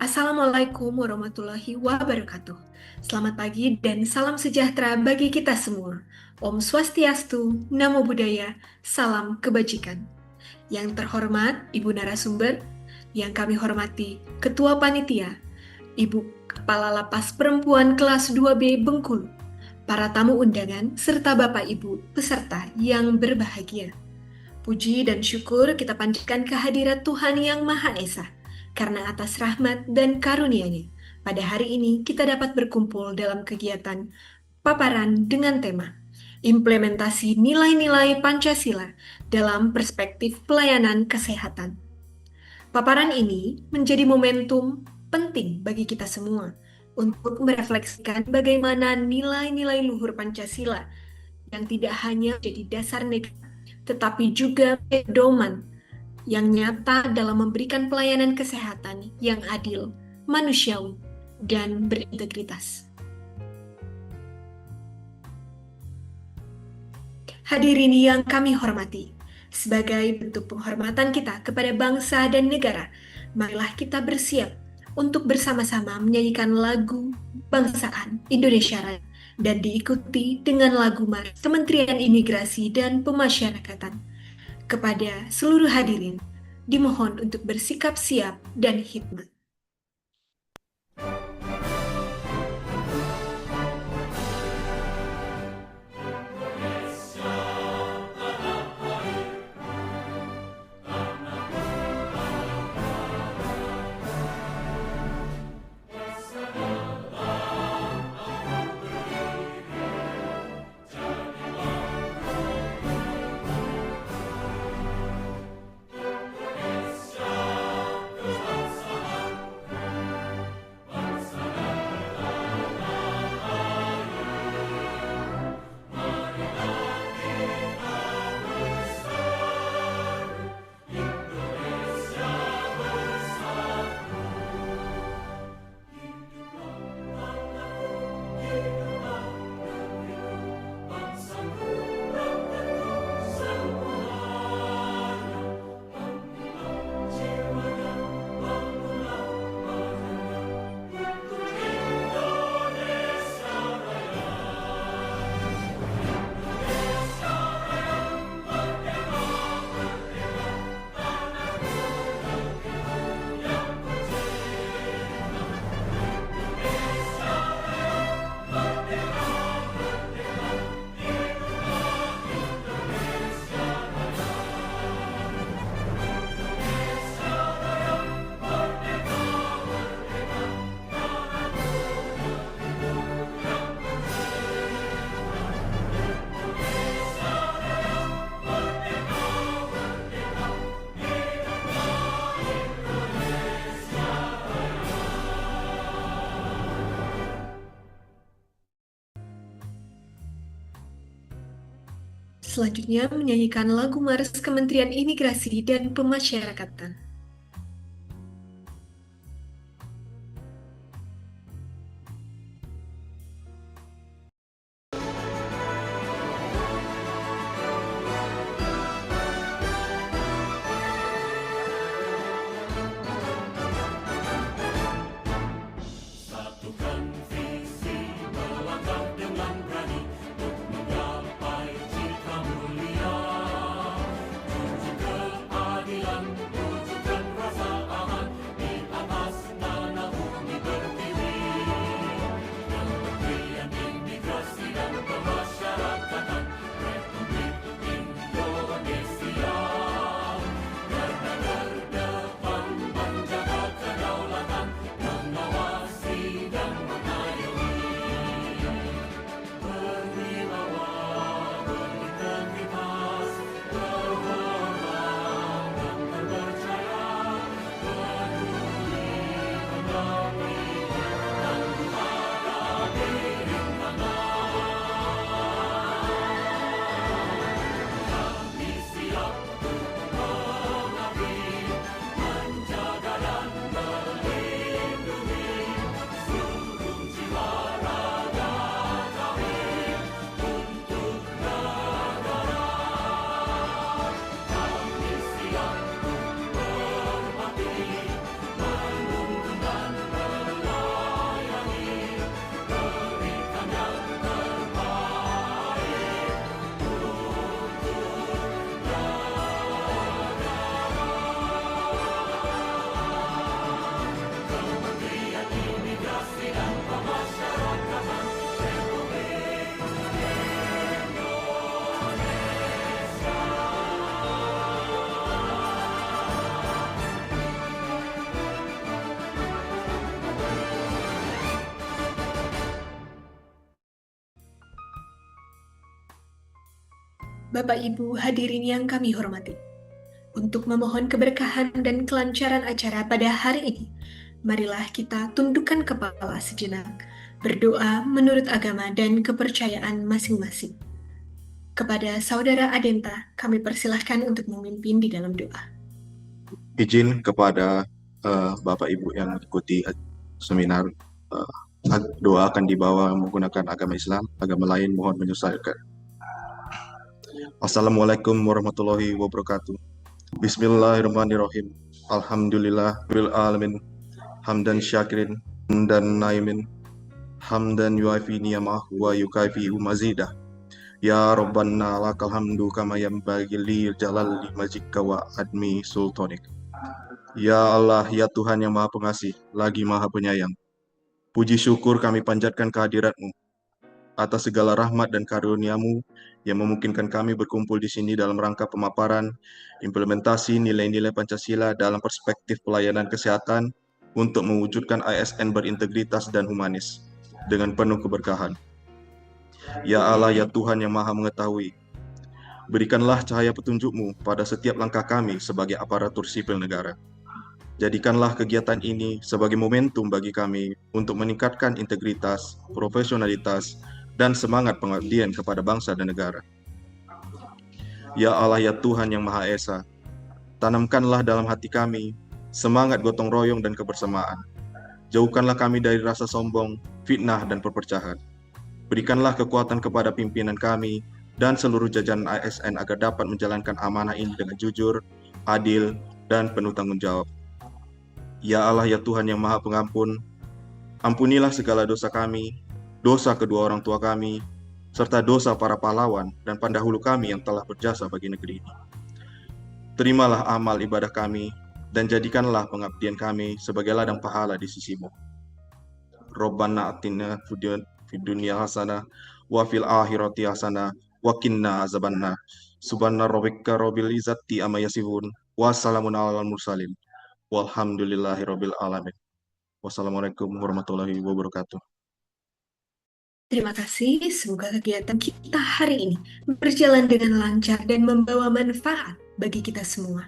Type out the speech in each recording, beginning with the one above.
Assalamualaikum warahmatullahi wabarakatuh. Selamat pagi dan salam sejahtera bagi kita semua. Om Swastiastu, Namo Buddhaya, salam kebajikan. Yang terhormat Ibu narasumber, yang kami hormati Ketua Panitia, Ibu Kepala Lapas Perempuan kelas 2B Bengkulu, para tamu undangan, serta Bapak Ibu peserta yang berbahagia. Puji dan syukur kita panjatkan kehadirat Tuhan Yang Maha Esa, karena atas rahmat dan karunia-Nya, pada hari ini kita dapat berkumpul dalam kegiatan paparan dengan tema Implementasi Nilai-Nilai Pancasila dalam Perspektif Pelayanan Kesehatan. Paparan ini menjadi momentum penting bagi kita semua untuk merefleksikan bagaimana nilai-nilai luhur Pancasila yang tidak hanya jadi dasar negara, tetapi juga pedoman yang nyata dalam memberikan pelayanan kesehatan yang adil, manusiawi, dan berintegritas. Hadirin yang kami hormati, sebagai bentuk penghormatan kita kepada bangsa dan negara, marilah kita bersiap untuk bersama-sama menyanyikan lagu Bangsaan Indonesia Raya dan diikuti dengan lagu Mars Kementerian Imigrasi dan Pemasyarakatan. Kepada seluruh hadirin, dimohon untuk bersikap siap dan hikmat. Selanjutnya menyanyikan lagu Mars Kementerian Imigrasi dan Pemasyarakatan. Satukan visi melangkah dengan berani untuk menggapai cita mulia. Tuju keadilan, tuju Bapak Ibu hadirin yang kami hormati, untuk memohon keberkahan dan kelancaran acara pada hari ini, marilah kita tundukkan kepala sejenak, berdoa menurut agama dan kepercayaan masing-masing. Kepada Saudara Adenta, kami persilahkan untuk memimpin di dalam doa. Izin kepada Bapak Ibu yang mengikuti seminar, doa akan dibawa menggunakan agama Islam, agama lain mohon menyesuaikan. Assalamualaikum warahmatullahi wabarakatuh. Bismillahirrahmanirrahim. Alhamdulillah bil alamin. Hamdan syakirin dan naimin. Hamdan yuafi ni'amah wa yukafi mazidah. Ya Rabbana lakal hamdu kama yanbaghi li jalali majika wa admi sultanik. Ya Allah, ya Tuhan yang Maha Pengasih, lagi Maha Penyayang. Puji syukur kami panjatkan kehadirat-Mu atas segala rahmat dan karunia-Mu yang memungkinkan kami berkumpul di sini dalam rangka pemaparan implementasi nilai-nilai Pancasila dalam perspektif pelayanan kesehatan untuk mewujudkan ASN berintegritas dan humanis dengan penuh keberkahan. Ya Allah, ya Tuhan yang Maha Mengetahui, berikanlah cahaya petunjuk-Mu pada setiap langkah kami sebagai aparatur sipil negara. Jadikanlah kegiatan ini sebagai momentum bagi kami untuk meningkatkan integritas, profesionalitas, dan semangat pengabdian kepada bangsa dan negara. Ya Allah, ya Tuhan yang Maha Esa, tanamkanlah dalam hati kami semangat gotong royong dan kebersamaan. Jauhkanlah kami dari rasa sombong, fitnah, dan perpecahan. Berikanlah kekuatan kepada pimpinan kami dan seluruh jajaran ASN agar dapat menjalankan amanah ini dengan jujur, adil, dan penuh tanggung jawab. Ya Allah, ya Tuhan yang Maha Pengampun, ampunilah segala dosa kami, dosa kedua orang tua kami, serta dosa para pahlawan dan pendahulu kami yang telah berjasa bagi negeri ini. Terimalah amal ibadah kami, dan jadikanlah pengabdian kami sebagai ladang pahala di sisi-Mu. Rabbana atina fid dunya hasanah, wa fil akhirati hasanah, wa qina azabannar. Subhana rabbika rabbil izzati amma yasifun, wa salamun alal mursalin. Walhamdulillahirabbil alamin. Wassalamualaikum warahmatullahi wabarakatuh. Terima kasih, semoga kegiatan kita hari ini berjalan dengan lancar dan membawa manfaat bagi kita semua.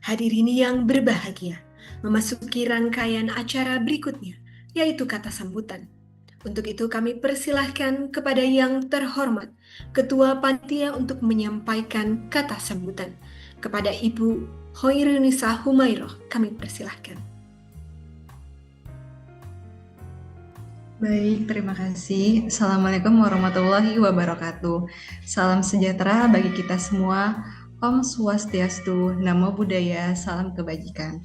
Hadirin yang berbahagia, memasuki rangkaian acara berikutnya, yaitu kata sambutan. Untuk itu kami persilahkan kepada yang terhormat Ketua Panitia untuk menyampaikan kata sambutan. Kepada Ibu Hoirunisa Humairoh, kami persilahkan. Baik, terima kasih. Assalamualaikum warahmatullahi wabarakatuh. Salam sejahtera bagi kita semua. Om Swastiastu, Namo Buddhaya, salam kebajikan.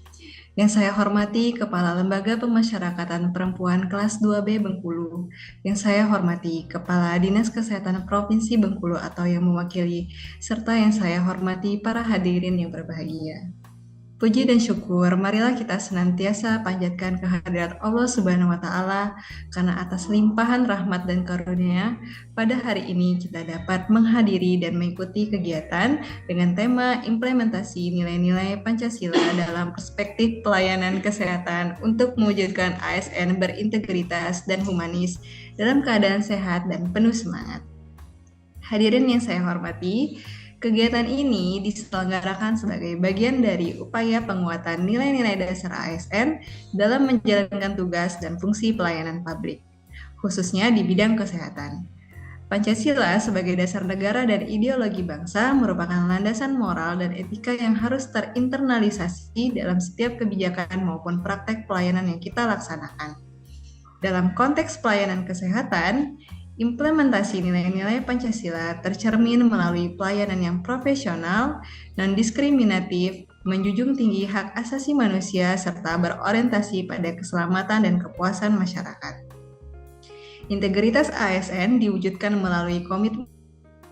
Yang saya hormati Kepala Lembaga Pemasyarakatan Perempuan kelas 2B Bengkulu. Yang saya hormati Kepala Dinas Kesehatan Provinsi Bengkulu atau yang mewakili, serta yang saya hormati para hadirin yang berbahagia. Puji dan syukur, marilah kita senantiasa panjatkan kehadirat Allah Subhanahu wa Ta'ala, karena atas limpahan rahmat dan karunia, pada hari ini kita dapat menghadiri dan mengikuti kegiatan dengan tema implementasi nilai-nilai Pancasila dalam perspektif pelayanan kesehatan untuk mewujudkan ASN berintegritas dan humanis dalam keadaan sehat dan penuh semangat. Hadirin yang saya hormati, kegiatan ini diselenggarakan sebagai bagian dari upaya penguatan nilai-nilai dasar ASN dalam menjalankan tugas dan fungsi pelayanan publik, khususnya di bidang kesehatan. Pancasila sebagai dasar negara dan ideologi bangsa merupakan landasan moral dan etika yang harus terinternalisasi dalam setiap kebijakan maupun praktek pelayanan yang kita laksanakan. Dalam konteks pelayanan kesehatan, implementasi nilai-nilai Pancasila tercermin melalui pelayanan yang profesional, non-diskriminatif, menjunjung tinggi hak asasi manusia, serta berorientasi pada keselamatan dan kepuasan masyarakat. Integritas ASN diwujudkan melalui komitmen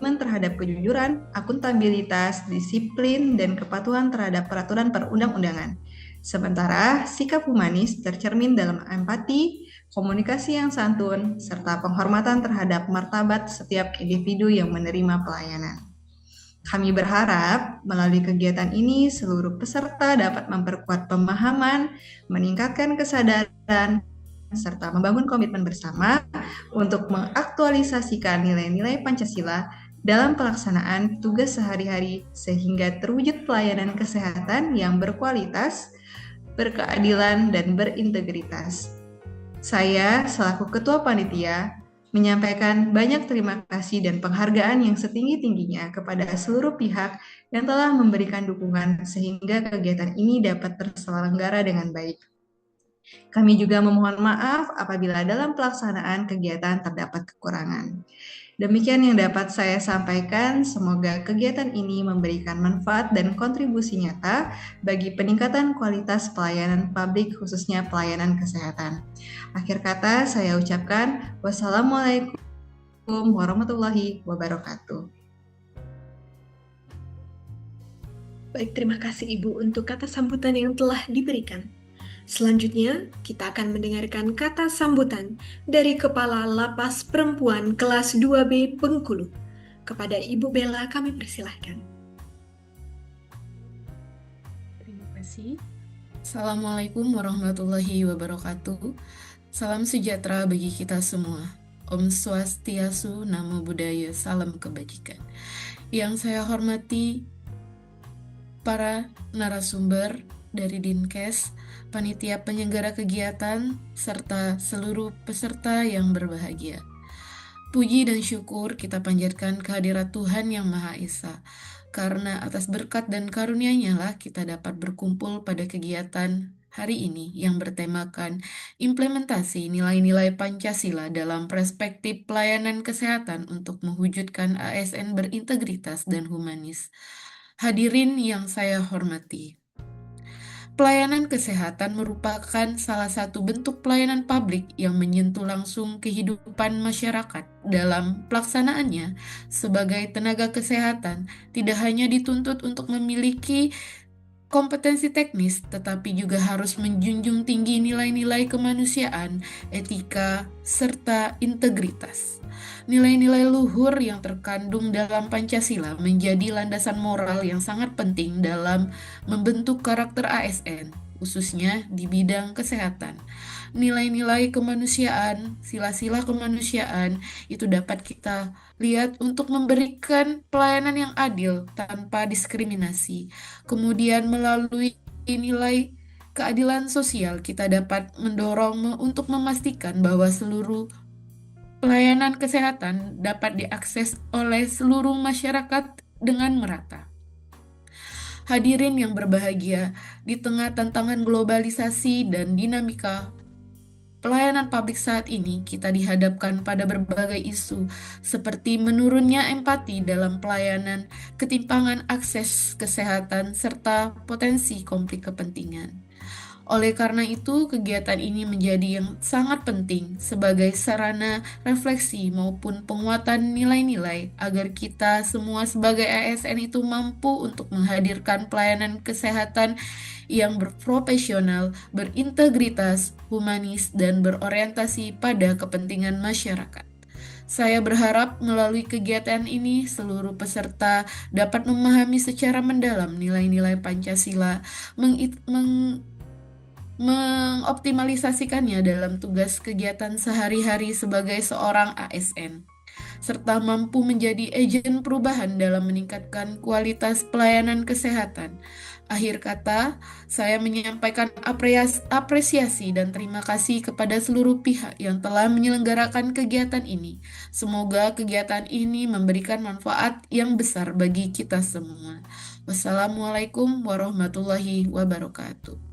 terhadap kejujuran, akuntabilitas, disiplin, dan kepatuhan terhadap peraturan perundang-undangan. Sementara sikap humanis tercermin dalam empati, komunikasi yang santun, serta penghormatan terhadap martabat setiap individu yang menerima pelayanan. Kami berharap melalui kegiatan ini seluruh peserta dapat memperkuat pemahaman, meningkatkan kesadaran, serta membangun komitmen bersama untuk mengaktualisasikan nilai-nilai Pancasila dalam pelaksanaan tugas sehari-hari sehingga terwujud pelayanan kesehatan yang berkualitas, berkeadilan, dan berintegritas. Saya selaku Ketua Panitia menyampaikan banyak terima kasih dan penghargaan yang setinggi-tingginya kepada seluruh pihak yang telah memberikan dukungan sehingga kegiatan ini dapat terselenggara dengan baik. Kami juga memohon maaf apabila dalam pelaksanaan kegiatan terdapat kekurangan. Demikian yang dapat saya sampaikan. Semoga kegiatan ini memberikan manfaat dan kontribusi nyata bagi peningkatan kualitas pelayanan publik, khususnya pelayanan kesehatan. Akhir kata, saya ucapkan wassalamualaikum warahmatullahi wabarakatuh. Baik, terima kasih Ibu untuk kata sambutan yang telah diberikan. Selanjutnya, kita akan mendengarkan kata sambutan dari Kepala Lapas Perempuan kelas 2B Bengkulu. Kepada Ibu Bella kami persilahkan. Terima kasih. Assalamualaikum warahmatullahi wabarakatuh. Salam sejahtera bagi kita semua. Om Swastiastu, Namo Buddhaya, salam kebajikan. Yang saya hormati para narasumber dari Dinkes, panitia penyelenggara kegiatan, serta seluruh peserta yang berbahagia. Puji dan syukur kita panjatkan kehadirat Tuhan Yang Maha Esa, karena atas berkat dan karunia-Nya lah kita dapat berkumpul pada kegiatan hari ini yang bertemakan implementasi nilai-nilai Pancasila dalam perspektif pelayanan kesehatan untuk mewujudkan ASN berintegritas dan humanis. Hadirin yang saya hormati, pelayanan kesehatan merupakan salah satu bentuk pelayanan publik yang menyentuh langsung kehidupan masyarakat. Dalam pelaksanaannya, sebagai tenaga kesehatan, tidak hanya dituntut untuk memiliki kompetensi teknis, tetapi juga harus menjunjung tinggi nilai-nilai kemanusiaan, etika, serta integritas. Nilai-nilai luhur yang terkandung dalam Pancasila menjadi landasan moral yang sangat penting dalam membentuk karakter ASN, khususnya di bidang kesehatan. Nilai-nilai kemanusiaan, sila-sila kemanusiaan itu dapat kita lihat untuk memberikan pelayanan yang adil tanpa diskriminasi. Kemudian melalui nilai keadilan sosial kita dapat mendorong untuk memastikan bahwa seluruh pelayanan kesehatan dapat diakses oleh seluruh masyarakat dengan merata. Hadirin yang berbahagia, di tengah tantangan globalisasi dan dinamika pelayanan publik saat ini, kita dihadapkan pada berbagai isu seperti menurunnya empati dalam pelayanan, ketimpangan akses kesehatan, serta potensi konflik kepentingan. Oleh karena itu, kegiatan ini menjadi yang sangat penting sebagai sarana refleksi maupun penguatan nilai-nilai agar kita semua sebagai ASN itu mampu untuk menghadirkan pelayanan kesehatan yang berprofesional, berintegritas, humanis, dan berorientasi pada kepentingan masyarakat. Saya berharap melalui kegiatan ini seluruh peserta dapat memahami secara mendalam nilai-nilai Pancasila, mengoptimalisasikannya dalam tugas kegiatan sehari-hari sebagai seorang ASN, serta mampu menjadi agen perubahan dalam meningkatkan kualitas pelayanan kesehatan. Akhir kata, saya menyampaikan apresiasi dan terima kasih kepada seluruh pihak yang telah menyelenggarakan kegiatan ini. Semoga kegiatan ini memberikan manfaat yang besar bagi kita semua. Wassalamualaikum warahmatullahi wabarakatuh.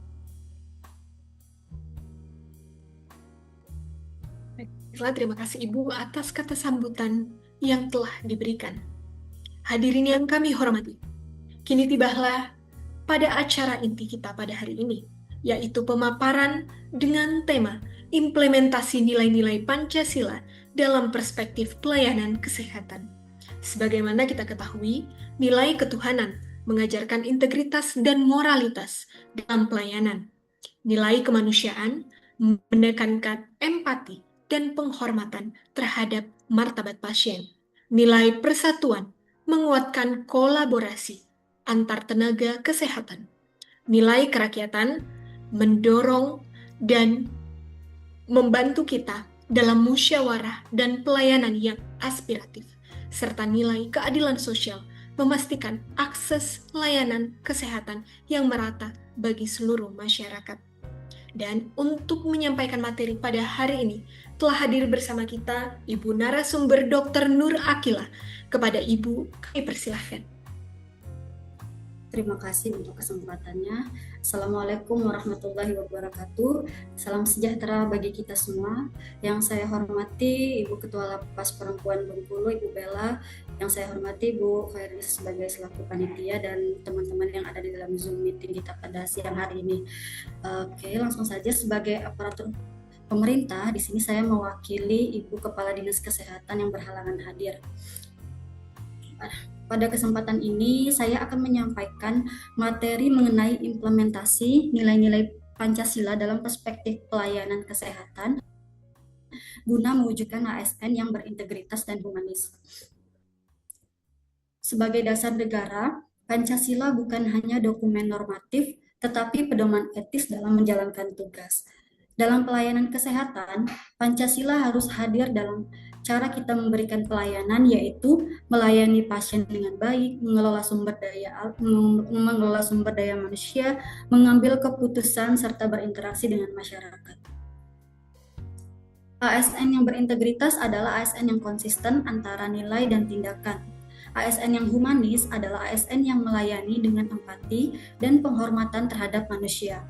Terima kasih Ibu atas kata sambutan yang telah diberikan. Hadirin yang kami hormati, kini tibalah pada acara inti kita pada hari ini, yaitu pemaparan dengan tema implementasi nilai-nilai Pancasila dalam perspektif pelayanan kesehatan. Sebagaimana kita ketahui, nilai ketuhanan mengajarkan integritas dan moralitas dalam pelayanan. Nilai kemanusiaan menekankan empati dan penghormatan terhadap martabat pasien. Nilai persatuan menguatkan kolaborasi antar tenaga kesehatan. Nilai kerakyatan mendorong dan membantu kita dalam musyawarah dan pelayanan yang aspiratif. serta nilai keadilan sosial, memastikan akses layanan kesehatan yang merata bagi seluruh masyarakat. Dan untuk menyampaikan materi pada hari ini, telah hadir bersama kita Ibu narasumber Dr. Nur Akila. Kepada Ibu, kami persilahkan. Terima kasih untuk kesempatannya. Assalamualaikum warahmatullahi wabarakatuh. Salam sejahtera bagi kita semua. Yang saya hormati Ibu Ketua Lapas Perempuan Bengkulu, Ibu Bella. Yang saya hormati Ibu Khairis sebagai selaku panitia dan teman-teman yang ada di dalam Zoom meeting kita pada siang hari ini. Oke, langsung saja sebagai aparatur pemerintah, di sini saya mewakili Ibu Kepala Dinas Kesehatan yang berhalangan hadir. Pada kesempatan ini, saya akan menyampaikan materi mengenai implementasi nilai-nilai Pancasila dalam perspektif pelayanan kesehatan guna mewujudkan ASN yang berintegritas dan humanis. Sebagai dasar negara, Pancasila bukan hanya dokumen normatif, tetapi pedoman etis dalam menjalankan tugas. Dalam pelayanan kesehatan, Pancasila harus hadir dalam cara kita memberikan pelayanan, yaitu melayani pasien dengan baik, mengelola sumber daya manusia, mengambil keputusan, serta berinteraksi dengan masyarakat. ASN yang berintegritas adalah ASN yang konsisten antara nilai dan tindakan. ASN yang humanis adalah ASN yang melayani dengan empati dan penghormatan terhadap manusia.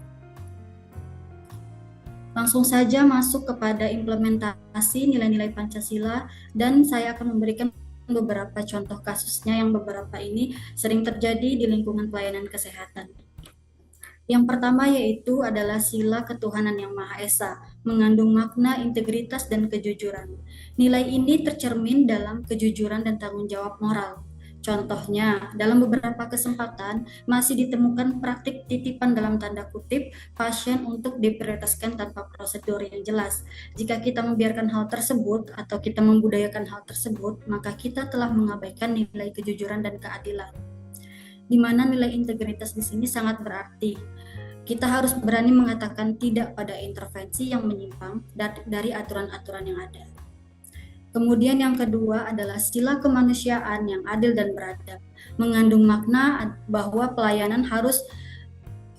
Langsung saja masuk kepada implementasi nilai-nilai Pancasila, dan saya akan memberikan beberapa contoh kasusnya yang beberapa ini sering terjadi di lingkungan pelayanan kesehatan. Yang pertama yaitu adalah sila ketuhanan yang Maha Esa, mengandung makna integritas dan kejujuran. Nilai ini tercermin dalam kejujuran dan tanggung jawab moral. Contohnya, dalam beberapa kesempatan masih ditemukan praktik titipan dalam tanda kutip pasien untuk diprioritaskan tanpa prosedur yang jelas. Jika kita membiarkan hal tersebut atau kita membudayakan hal tersebut, maka kita telah mengabaikan nilai kejujuran dan keadilan. Di mana nilai integritas di sini sangat berarti. Kita harus berani mengatakan tidak pada intervensi yang menyimpang dari aturan-aturan yang ada. Kemudian yang kedua adalah sila kemanusiaan yang adil dan beradab, mengandung makna bahwa pelayanan harus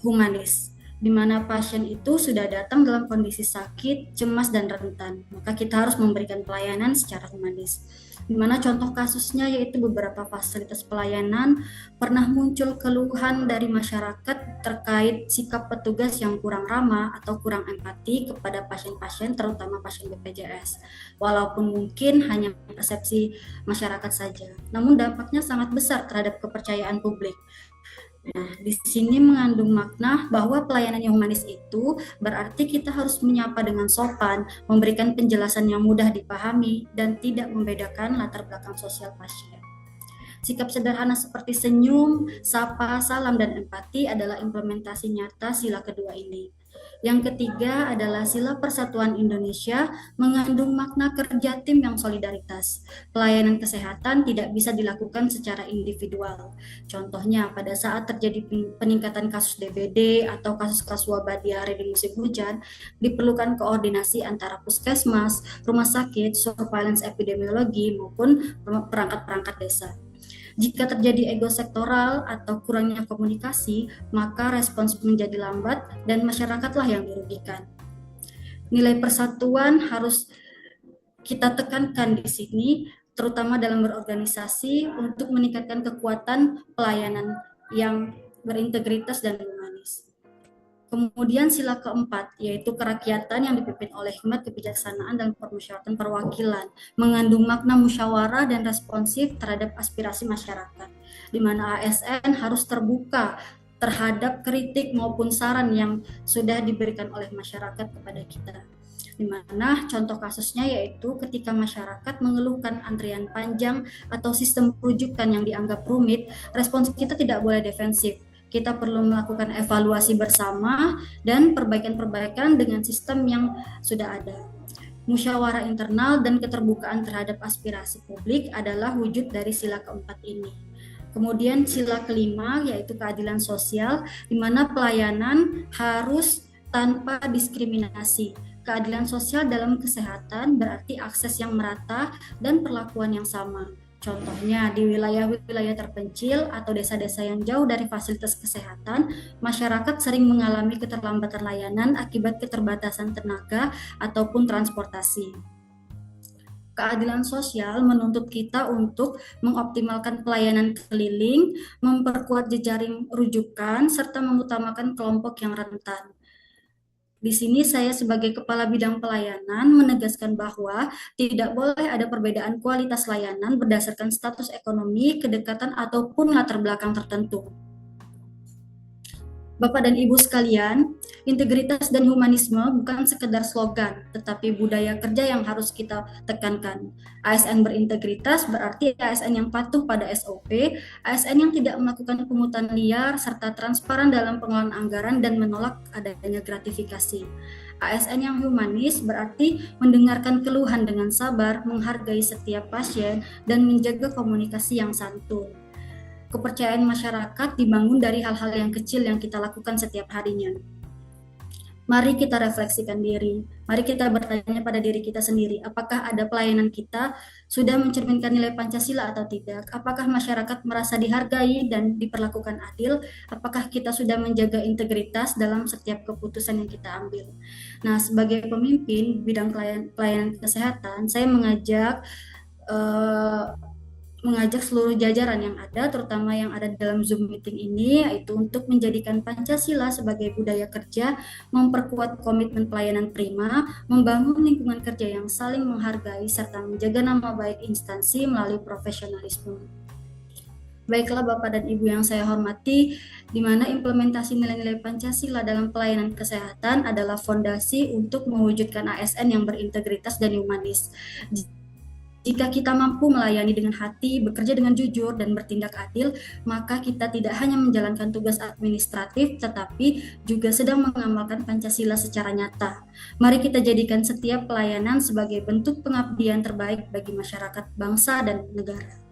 humanis, di mana pasien itu sudah datang dalam kondisi sakit, cemas, dan rentan, maka kita harus memberikan pelayanan secara humanis. Di mana contoh kasusnya yaitu beberapa fasilitas pelayanan pernah muncul keluhan dari masyarakat terkait sikap petugas yang kurang ramah atau kurang empati kepada pasien-pasien, terutama pasien BPJS. Walaupun mungkin hanya persepsi masyarakat saja, namun dampaknya sangat besar terhadap kepercayaan publik. Nah, di sini mengandung makna bahwa pelayanan yang humanis itu berarti kita harus menyapa dengan sopan, memberikan penjelasan yang mudah dipahami, dan tidak membedakan latar belakang sosial pasien. Sikap sederhana seperti senyum, sapa, salam, dan empati adalah implementasi nyata sila kedua ini. Yang ketiga adalah sila persatuan Indonesia, mengandung makna kerja tim yang solidaritas. Pelayanan kesehatan tidak bisa dilakukan secara individual. Contohnya pada saat terjadi peningkatan kasus DBD atau kasus-kasus wabah diare di musim hujan, diperlukan koordinasi antara puskesmas, rumah sakit, surveillance epidemiologi maupun perangkat-perangkat desa. Jika terjadi ego sektoral atau kurangnya komunikasi, maka respons menjadi lambat dan masyarakatlah yang dirugikan. Nilai persatuan harus kita tekankan di sini, terutama dalam berorganisasi untuk meningkatkan kekuatan pelayanan yang berintegritas dan humanis. Kemudian sila keempat, yaitu kerakyatan yang dipimpin oleh hikmat kebijaksanaan dan permusyawaratan perwakilan, mengandung makna musyawarah dan responsif terhadap aspirasi masyarakat, di mana ASN harus terbuka terhadap kritik maupun saran yang sudah diberikan oleh masyarakat kepada kita. Di mana contoh kasusnya yaitu ketika masyarakat mengeluhkan antrian panjang atau sistem rujukan yang dianggap rumit, respons kita tidak boleh defensif. Kita perlu melakukan evaluasi bersama dan perbaikan-perbaikan dengan sistem yang sudah ada. Musyawarah internal dan keterbukaan terhadap aspirasi publik adalah wujud dari sila keempat ini. Kemudian sila kelima yaitu keadilan sosial, di mana pelayanan harus tanpa diskriminasi. Keadilan sosial dalam kesehatan berarti akses yang merata dan perlakuan yang sama. Contohnya, di wilayah-wilayah terpencil atau desa-desa yang jauh dari fasilitas kesehatan, masyarakat sering mengalami keterlambatan layanan akibat keterbatasan tenaga ataupun transportasi. Keadilan sosial menuntut kita untuk mengoptimalkan pelayanan keliling, memperkuat jejaring rujukan, serta mengutamakan kelompok yang rentan. Di sini saya sebagai Kepala Bidang Pelayanan menegaskan bahwa tidak boleh ada perbedaan kualitas layanan berdasarkan status ekonomi, kedekatan, ataupun latar belakang tertentu. Bapak dan Ibu sekalian, integritas dan humanisme bukan sekedar slogan, tetapi budaya kerja yang harus kita tekankan. ASN berintegritas berarti ASN yang patuh pada SOP, ASN yang tidak melakukan pungutan liar, serta transparan dalam pengelolaan anggaran dan menolak adanya gratifikasi. ASN yang humanis berarti mendengarkan keluhan dengan sabar, menghargai setiap pasien, dan menjaga komunikasi yang santun. Kepercayaan masyarakat dibangun dari hal-hal yang kecil yang kita lakukan setiap harinya. Mari kita refleksikan diri. Mari kita bertanya pada diri kita sendiri, apakah ada pelayanan kita sudah mencerminkan nilai Pancasila atau tidak? Apakah masyarakat merasa dihargai dan diperlakukan adil? Apakah kita sudah menjaga integritas dalam setiap keputusan yang kita ambil? Nah, sebagai pemimpin bidang pelayanan kesehatan, saya mengajak seluruh jajaran yang ada, terutama yang ada dalam Zoom meeting ini, yaitu untuk menjadikan Pancasila sebagai budaya kerja, memperkuat komitmen pelayanan prima, membangun lingkungan kerja yang saling menghargai, serta menjaga nama baik instansi melalui profesionalisme. Baiklah Bapak dan Ibu yang saya hormati, di mana implementasi nilai-nilai Pancasila dalam pelayanan kesehatan adalah fondasi untuk mewujudkan ASN yang berintegritas dan humanis. Jika kita mampu melayani dengan hati, bekerja dengan jujur, dan bertindak adil, maka kita tidak hanya menjalankan tugas administratif, tetapi juga sedang mengamalkan Pancasila secara nyata. Mari kita jadikan setiap pelayanan sebagai bentuk pengabdian terbaik bagi masyarakat, bangsa, dan negara.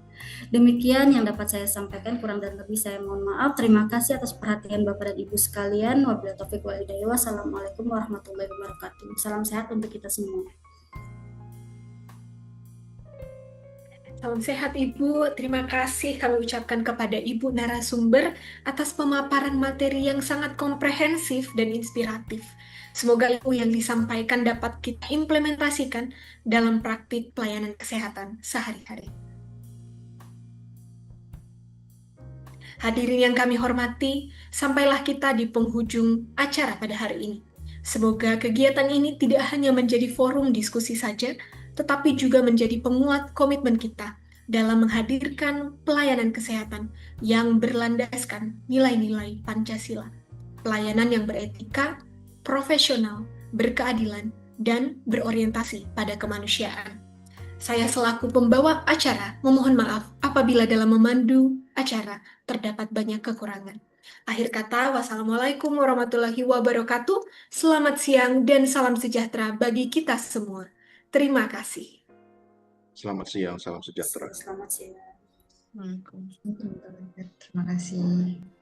Demikian yang dapat saya sampaikan, kurang dan lebih saya mohon maaf. Terima kasih atas perhatian Bapak dan Ibu sekalian. Wabillahi taufiq wal hidayah. Wassalamualaikum warahmatullahi wabarakatuh. Salam sehat untuk kita semua. Salam sehat Ibu, terima kasih kami ucapkan kepada Ibu narasumber atas pemaparan materi yang sangat komprehensif dan inspiratif. Semoga ilmu yang disampaikan dapat kita implementasikan dalam praktik pelayanan kesehatan sehari-hari. Hadirin yang kami hormati, sampailah kita di penghujung acara pada hari ini. Semoga kegiatan ini tidak hanya menjadi forum diskusi saja, tetapi juga menjadi penguat komitmen kita dalam menghadirkan pelayanan kesehatan yang berlandaskan nilai-nilai Pancasila. Pelayanan yang beretika, profesional, berkeadilan, dan berorientasi pada kemanusiaan. Saya selaku pembawa acara memohon maaf apabila dalam memandu acara terdapat banyak kekurangan. Akhir kata, wassalamualaikum warahmatullahi wabarakatuh. Selamat siang dan salam sejahtera bagi kita semua. Terima kasih. Selamat siang, salam sejahtera. Selamat siang. Terima kasih.